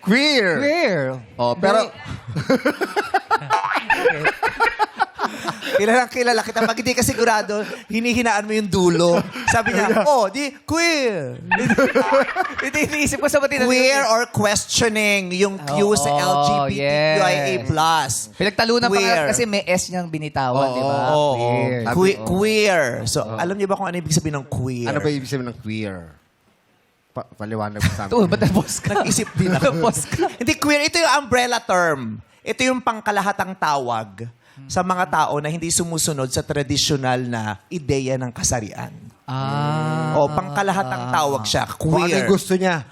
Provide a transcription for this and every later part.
Queer. Queer. Oh, pero Kilala kita. Pag hindi ka sigurado, hinihinaan mo yung dulo. Sabi niya, di, queer. Hindi, iniisip ko sa batin. Queer or questioning yung Q sa LGBTQIA+. Pinagtalunan pa Queer. nga kasi may S niyang binitawan, di ba? Oo. Queer. Queer. So, alam niyo ba kung ano ibig sabihin ng queer? ano ba ibig sabihin ng queer? Paliwanag mo sa amin. Ito, ba't na-boss ka? Nag-isip din ako. Na-boss ka. Hindi, queer. Ito yung umbrella term. Ito yung pangkalahatang tawag sa mga tao na hindi sumusunod sa tradisyonal na ideya ng kasarian. O, pangkalahatang tawag siya, Kung ano queer. yung gusto niya.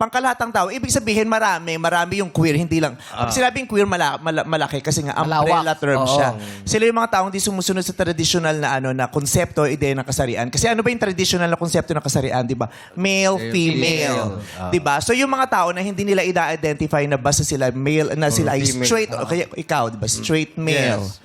Pangkalahatang tao. Ibig sabihin, marami yung queer, hindi lang. Pag sinabing queer, malaki kasi nga umbrella Malawak. term Oo. siya. Sila yung mga taong hindi sumusunod sa traditional na na konsepto, ideya ng kasarian. Kasi ano ba yung traditional na konsepto ng kasarian, di ba? Male, female. Di ba? So yung mga tao na hindi nila ida-identify na basta sila male, na sila ay female. straight, o kaya ikaw, di ba? Straight male. Yes.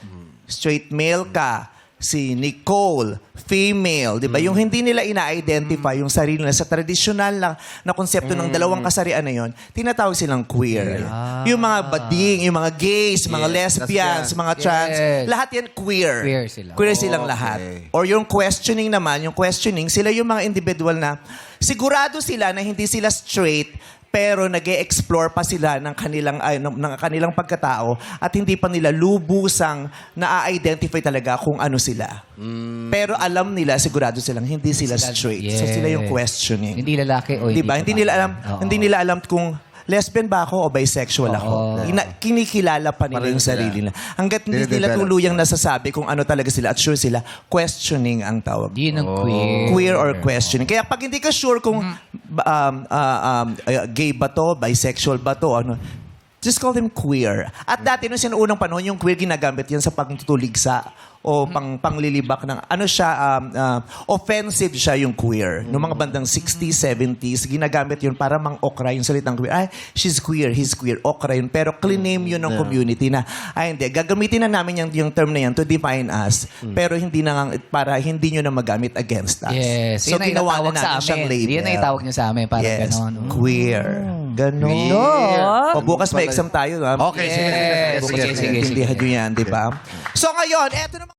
Straight male ka. Si Nicole, female, di ba? Yung hindi nila ina-identify yung sarili nila sa tradisyonal na konsepto ng dalawang kasarian na yon, tinatawag silang queer. Yung mga bading, yung mga gays, mga lesbians, mga trans, Yes. lahat yan queer. Queer sila. Queer silang lahat. Or yung questioning naman, sila yung mga individual na sigurado sila na hindi sila straight, pero nag-e-explore pa sila ng kanilang pagkatao at hindi pa nila lubusang na-identify talaga kung ano sila. Pero alam nila, sigurado silang hindi sila straight. So sila yung questioning. Hindi lalaki o Diba? Hindi nila alam, Oo. hindi nila alam kung lesbian ba ako o bisexual ako. Kinikilala pa nila yung sarili nila. Hanggat hindi nila Dine-develop. tuluyang nasasabi kung ano talaga sila at sure sila, questioning ang tawag. Yun ang queer. Queer or questioning. Kaya pag hindi ka sure kung gay ba to, bisexual ba to, ano, just call them queer. At dati, nung sinuunang panahon, yung queer ginagamit yan sa pagtutuligsa o panglilibak ng, ano siya, offensive siya yung queer. Noong mga bandang 60s, 70s, ginagamit yun para mang-okra yung salitang queer. Ay, she's queer, he's queer, okra yun. Pero clean-name yun ng community na, ay hindi, gagamitin na namin yung term na yan to define us, pero hindi na, para hindi nyo na magamit against us. Yes. So, Yun ang ginawa itawag na sa namin siyang amin. label. Yun ang itawag niyo sa amin. Parang Yes, ganon. queer. Ganon. Queer. O bukas may exam tayo. Okay, sige. Yes. Bukas Sige, sige, intindihan sige. nyo yan, di ba? So ngayon, eto naman.